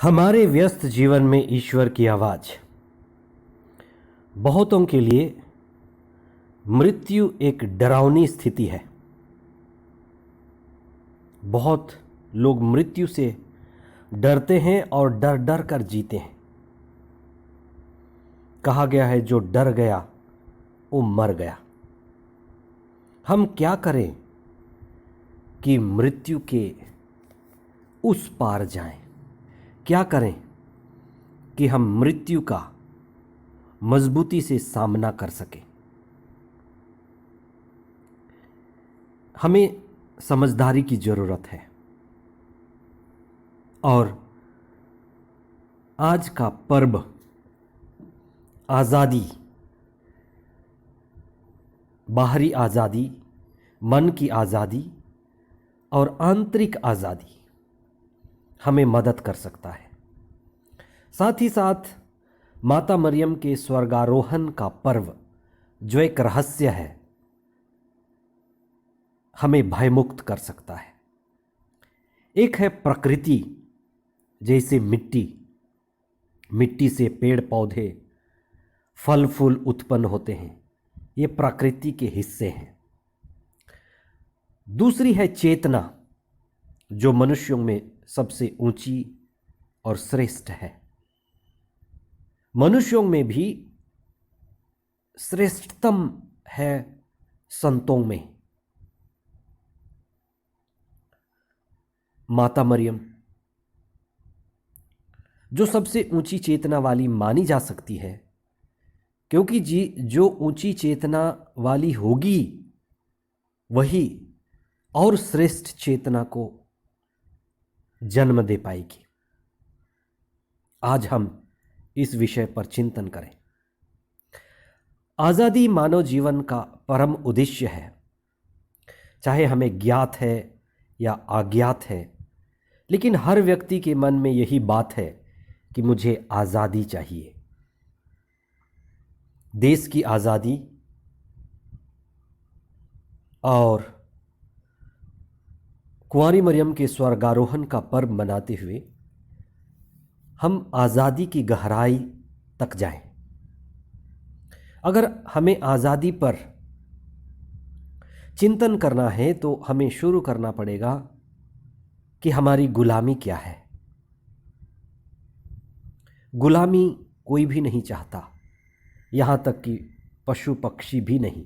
हमारे व्यस्त जीवन में ईश्वर की आवाज़। बहुतों के लिए मृत्यु एक डरावनी स्थिति है। बहुत लोग मृत्यु से डरते हैं और डर डर कर जीते हैं। कहा गया है जो डर गया वो मर गया। हम क्या करें कि मृत्यु के उस पार जाएं? क्या करें कि हम मृत्यु का मजबूती से सामना कर सकें? हमें समझदारी की ज़रूरत है। और आज का पर्व आज़ादी, बाहरी आज़ादी, मन की आज़ादी और आंतरिक आज़ादी हमें मदद कर सकता है। साथ ही साथ माता मरियम के स्वर्गारोहण का पर्व जो एक रहस्य है, हमें भयमुक्त कर सकता है। एक है प्रकृति, जैसे मिट्टी से पेड़ पौधे फल फूल उत्पन्न होते हैं, ये प्रकृति के हिस्से हैं। दूसरी है चेतना, जो मनुष्यों में सबसे ऊंची और श्रेष्ठ है। मनुष्यों में भी श्रेष्ठतम है संतों में माता मरियम, जो सबसे ऊंची चेतना वाली मानी जा सकती है, क्योंकि जो ऊंची चेतना वाली होगी वही और श्रेष्ठ चेतना को जन्म दे पाएगी। आज हम इस विषय पर चिंतन करें। आज़ादी मानव जीवन का परम उद्देश्य है, चाहे हमें ज्ञात है या अज्ञात है, लेकिन हर व्यक्ति के मन में यही बात है कि मुझे आज़ादी चाहिए। देश की आज़ादी और कुंवारी मरियम के स्वर्गारोहण का पर्व मनाते हुए हम आज़ादी की गहराई तक जाएं। अगर हमें आज़ादी पर चिंतन करना है तो हमें शुरू करना पड़ेगा कि हमारी गुलामी क्या है। गुलामी कोई भी नहीं चाहता, यहाँ तक कि पशु पक्षी भी नहीं।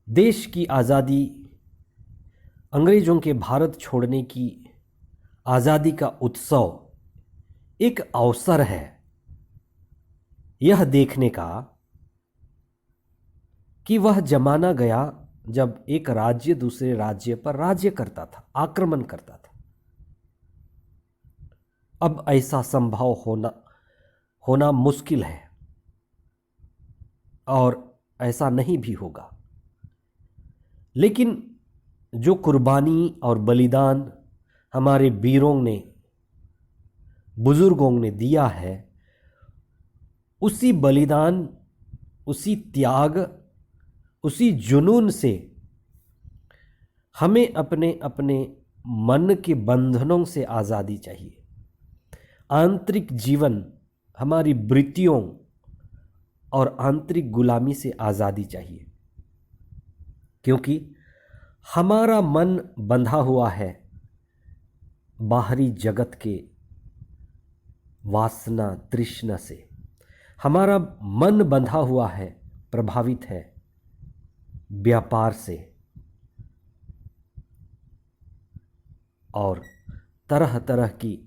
देश की आज़ादी, अंग्रेज़ों के भारत छोड़ने की आज़ादी का उत्सव एक अवसर है यह देखने का कि वह जमाना गया जब एक राज्य दूसरे राज्य पर राज्य करता था, आक्रमण करता था। अब ऐसा संभव होना मुश्किल है और ऐसा नहीं भी होगा। लेकिन जो कुर्बानी और बलिदान हमारे वीरों ने, बुजुर्गों ने दिया है, उसी बलिदान, उसी त्याग, उसी जुनून से हमें अपने अपने मन के बंधनों से आज़ादी चाहिए। आंतरिक जीवन, हमारी वृत्तियों और आंतरिक गुलामी से आज़ादी चाहिए, क्योंकि हमारा मन बंधा हुआ है बाहरी जगत के वासना तृष्णा से। हमारा मन बंधा हुआ है, प्रभावित है व्यापार से और तरह तरह की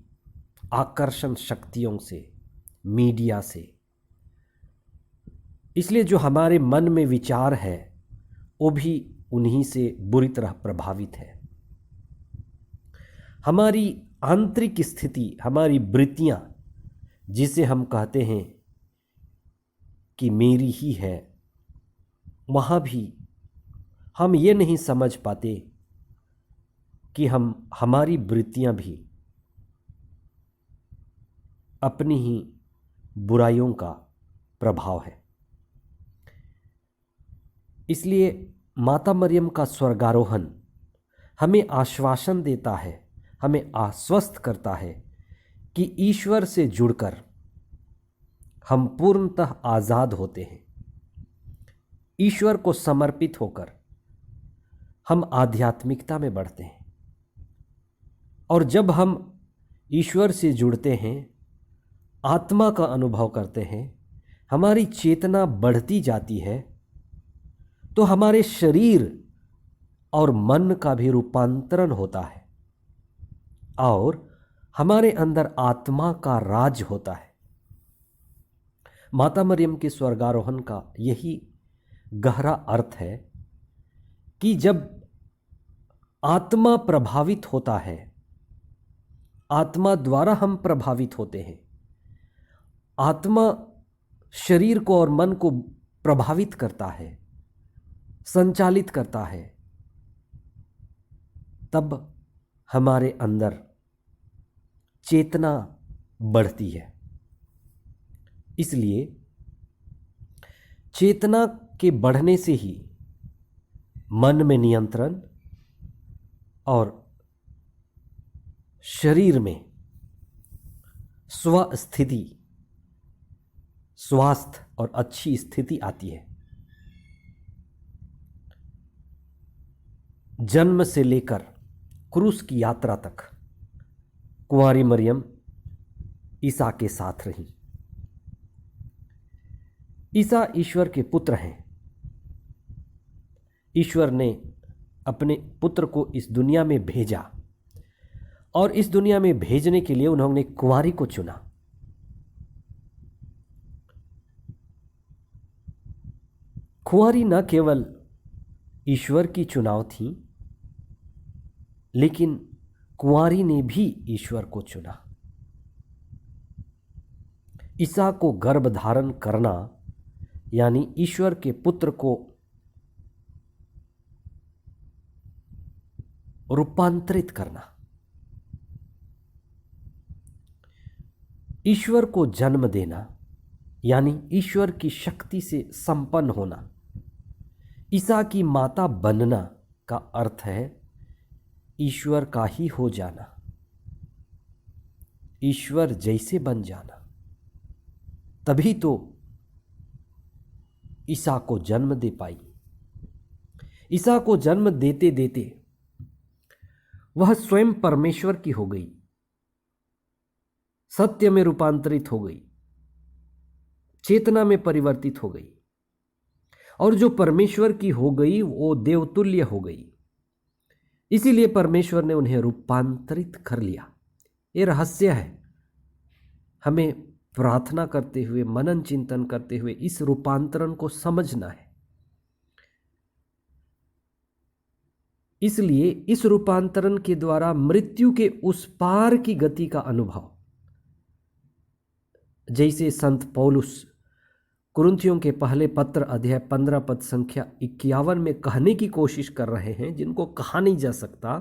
आकर्षण शक्तियों से, मीडिया से। इसलिए जो हमारे मन में विचार है वो भी उन्हीं से बुरी तरह प्रभावित है। हमारी आंतरिक स्थिति, हमारी वृत्तियां, जिसे हम कहते हैं कि मेरी ही है, वहाँ भी हम ये नहीं समझ पाते कि हमारी वृत्तियां भी अपनी ही बुराइयों का प्रभाव है। इसलिए माता मरियम का स्वर्गारोहण हमें आश्वासन देता है, हमें आश्वस्त करता है कि ईश्वर से जुड़कर हम पूर्णतः आज़ाद होते हैं। ईश्वर को समर्पित होकर हम आध्यात्मिकता में बढ़ते हैं, और जब हम ईश्वर से जुड़ते हैं, आत्मा का अनुभव करते हैं, हमारी चेतना बढ़ती जाती है, तो हमारे शरीर और मन का भी रूपांतरण होता है और हमारे अंदर आत्मा का राज होता है। माता मरियम के स्वर्गारोहण का यही गहरा अर्थ है कि जब आत्मा प्रभावित होता है, आत्मा द्वारा हम प्रभावित होते हैं, आत्मा शरीर को और मन को प्रभावित करता है, संचालित करता है, तब हमारे अंदर चेतना बढ़ती है। इसलिए चेतना के बढ़ने से ही मन में नियंत्रण और शरीर में स्वस्थिति, स्वास्थ्य और अच्छी स्थिति आती है। जन्म से लेकर क्रूस की यात्रा तक कुंवारी मरियम ईसा के साथ रही। ईसा ईश्वर के पुत्र हैं। ईश्वर ने अपने पुत्र को इस दुनिया में भेजा और इस दुनिया में भेजने के लिए उन्होंने कुंवारी को चुना। कुंवारी न केवल ईश्वर की चुनाव थी, लेकिन कुंवारी ने भी ईश्वर को चुना। ईसा को गर्भ धारण करना यानी ईश्वर के पुत्र को रूपांतरित करना। ईश्वर को जन्म देना यानी ईश्वर की शक्ति से संपन्न होना। ईसा की माता बनना का अर्थ है ईश्वर का ही हो जाना, ईश्वर जैसे बन जाना। तभी तो ईसा को जन्म दे पाई। ईसा को जन्म देते देते वह स्वयं परमेश्वर की हो गई, सत्य में रूपांतरित हो गई, चेतना में परिवर्तित हो गई, और जो परमेश्वर की हो गई वो देवतुल्य हो गई। इसीलिए परमेश्वर ने उन्हें रूपांतरित कर लिया। ये रहस्य है। हमें प्रार्थना करते हुए, मनन चिंतन करते हुए इस रूपांतरण को समझना है। इसलिए इस रूपांतरण के द्वारा मृत्यु के उस पार की गति का अनुभव, जैसे संत पौलुस कुरिन्थियों के पहले पत्र अध्याय 15 पद संख्या 51 में कहने की कोशिश कर रहे हैं, जिनको कहा नहीं जा सकता।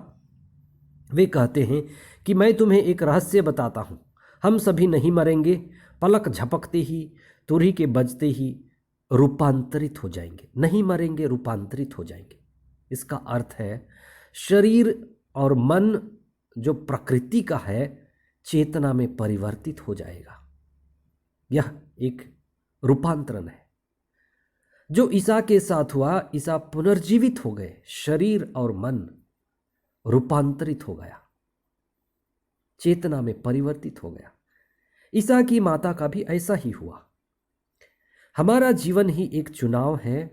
वे कहते हैं कि मैं तुम्हें एक रहस्य बताता हूं, हम सभी नहीं मरेंगे, पलक झपकते ही, तुरही के बजते ही रूपांतरित हो जाएंगे। नहीं मरेंगे, रूपांतरित हो जाएंगे। इसका अर्थ है शरीर और मन जो प्रकृति का है, चेतना में परिवर्तित हो जाएगा। यह एक रूपांतरण है जो ईसा के साथ हुआ। ईसा पुनर्जीवित हो गए, शरीर और मन रूपांतरित हो गया, चेतना में परिवर्तित हो गया। ईसा की माता का भी ऐसा ही हुआ। हमारा जीवन ही एक चुनाव है,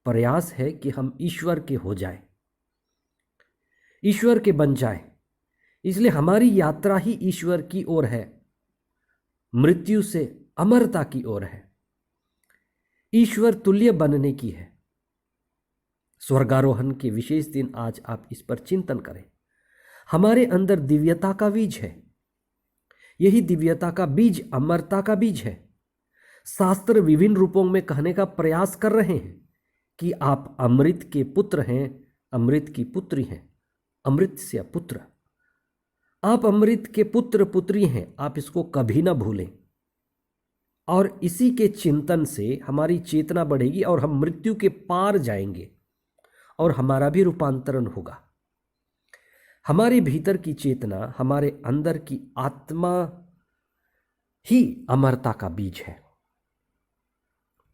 प्रयास है कि हम ईश्वर के हो जाएं, ईश्वर के बन जाएं। इसलिए हमारी यात्रा ही ईश्वर की ओर है, मृत्यु से अमरता की ओर है, ईश्वर तुल्य बनने की है। स्वर्गारोहण के विशेष दिन आज आप इस पर चिंतन करें। हमारे अंदर दिव्यता का बीज है। यही दिव्यता का बीज अमरता का बीज है। शास्त्र विभिन्न रूपों में कहने का प्रयास कर रहे हैं कि आप अमृत के पुत्र हैं, अमृत की पुत्री हैं, अमृत से पुत्र। आप अमृत के पुत्र पुत्री हैं, आप इसको कभी ना भूलें। और इसी के चिंतन से हमारी चेतना बढ़ेगी और हम मृत्यु के पार जाएंगे और हमारा भी रूपांतरण होगा। हमारे भीतर की चेतना, हमारे अंदर की आत्मा ही अमरता का बीज है।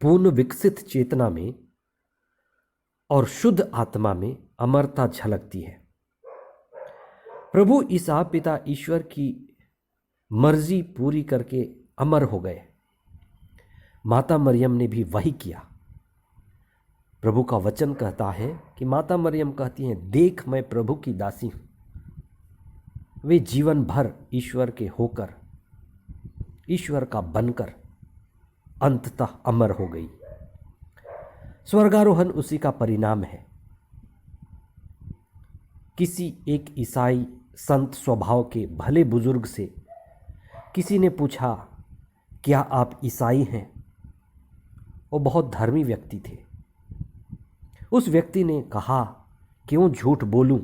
पूर्ण विकसित चेतना में और शुद्ध आत्मा में अमरता झलकती है। प्रभु ईसा पिता ईश्वर की मर्जी पूरी करके अमर हो गए। माता मरियम ने भी वही किया। प्रभु का वचन कहता है कि माता मरियम कहती हैं, देख मैं प्रभु की दासी हूं। वे जीवन भर ईश्वर के होकर, ईश्वर का बनकर अंततः अमर हो गई। स्वर्गारोहण उसी का परिणाम है। किसी एक ईसाई संत स्वभाव के भले बुजुर्ग से किसी ने पूछा, क्या आप ईसाई हैं? वो बहुत धर्मी व्यक्ति थे। उस व्यक्ति ने कहा, क्यों झूठ बोलूं,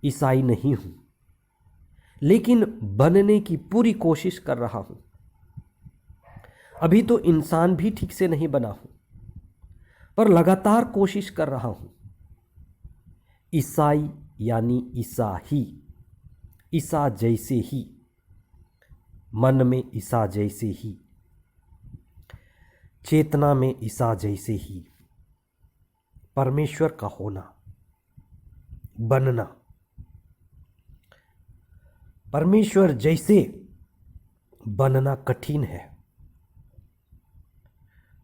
ईसाई नहीं हूं, लेकिन बनने की पूरी कोशिश कर रहा हूं। अभी तो इंसान भी ठीक से नहीं बना हूं, पर लगातार कोशिश कर रहा हूं। ईसाई यानी ईसा ही, ईसा जैसे ही, मन में ईसा जैसे ही, चेतना में ईसा जैसे ही, परमेश्वर का होना, बनना। परमेश्वर जैसे बनना कठिन है,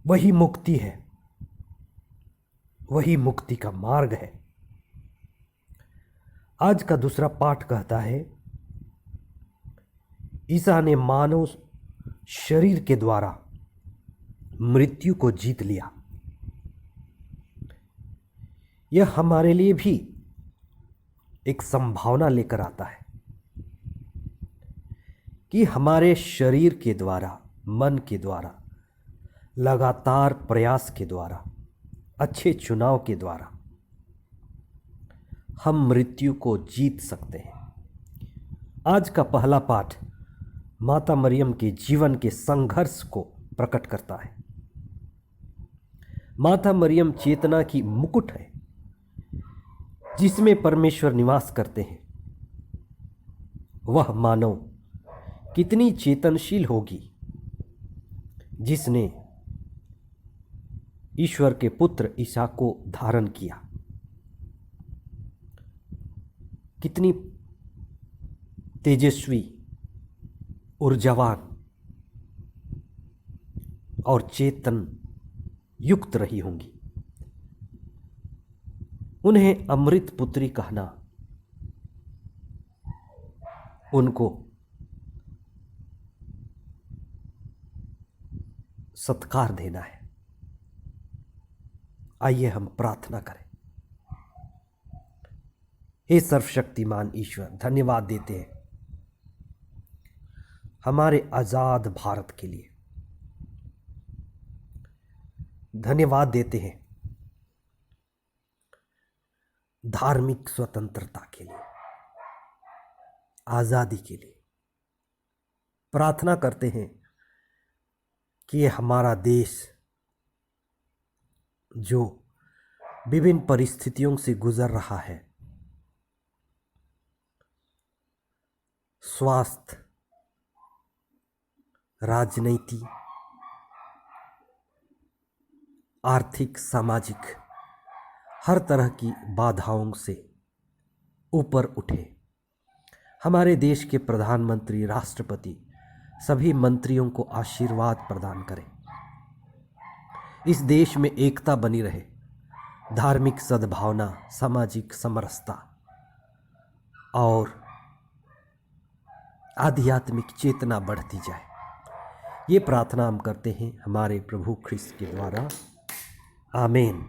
वही मुक्ति है, वही मुक्ति का मार्ग है। आज का दूसरा पाठ कहता है, ईसा ने मानव शरीर के द्वारा मृत्यु को जीत लिया। यह हमारे लिए भी एक संभावना लेकर आता है कि हमारे शरीर के द्वारा, मन के द्वारा, लगातार प्रयास के द्वारा, अच्छे चुनाव के द्वारा हम मृत्यु को जीत सकते हैं। आज का पहला पाठ माता मरियम के जीवन के संघर्ष को प्रकट करता है। माता मरियम चेतना की मुकुट है जिसमें परमेश्वर निवास करते हैं। वह मानव कितनी चेतनशील होगी जिसने ईश्वर के पुत्र ईसा को धारण किया। कितनी तेजस्वी, ऊर्जावान और चेतन युक्त रही होंगी। उन्हें अमृत पुत्री कहना उनको सत्कार देना है। आइए हम प्रार्थना करें। हे सर्वशक्तिमान ईश्वर, धन्यवाद देते हैं हमारे आजाद भारत के लिए। धन्यवाद देते हैं धार्मिक स्वतंत्रता के लिए, आज़ादी के लिए। प्रार्थना करते हैं कि ये हमारा देश जो विभिन्न परिस्थितियों से गुजर रहा है, स्वास्थ्य, राजनीति, आर्थिक, सामाजिक, हर तरह की बाधाओं से ऊपर उठे। हमारे देश के प्रधानमंत्री, राष्ट्रपति, सभी मंत्रियों को आशीर्वाद प्रदान करें। इस देश में एकता बनी रहे, धार्मिक सद्भावना, सामाजिक समरसता और आध्यात्मिक चेतना बढ़ती जाए। ये प्रार्थना हम करते हैं हमारे प्रभु ख्रिस्त के द्वारा। आमीन।